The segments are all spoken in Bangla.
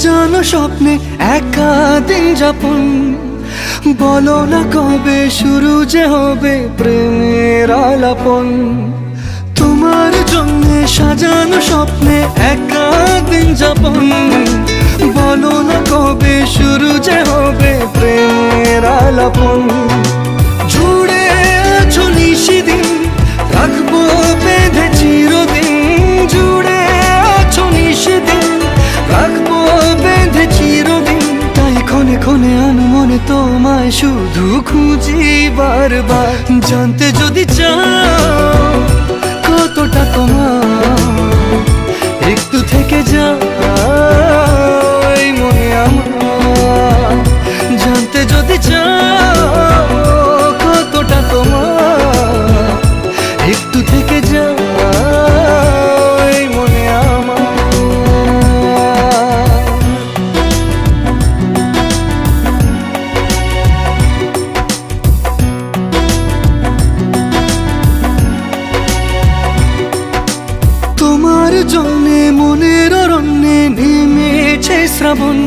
সাজানো স্বপ্নে একা দিন যাপন, বলো না কবে শুরু যে হবে প্রেমের আলাপন। তোমার জন্য সাজানো স্বপ্নে একা দিন যাপন, বলো না কবে শুরু যে হবে প্রেমের আলাপন। জুড়ে আছো নিশিদিন, রাখবো বেঁধে চিরদিন। জুড়ে আছো নিশিদিন, রাখবো বেঁধে চিরদিন। তাই ক্ষণে ক্ষণে আনমনে তোমায় শুধু খুঁজি বারবার। জানতে যদি চাও কতটা তোমার, একটু থেকে যাও এই মনে আমার। জানতে যদি চাও কতটা তোমার, একটু থেকে যাও এই মনে আমার। তোমার জন্যে মনের অরণ্যে নেমেছে শ্রাবণ,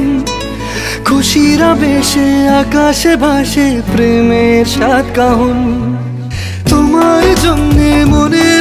খুশির আবেশে আকাশে ভাসে প্রেমের সাত কাহন। তোমার জন্যে মনের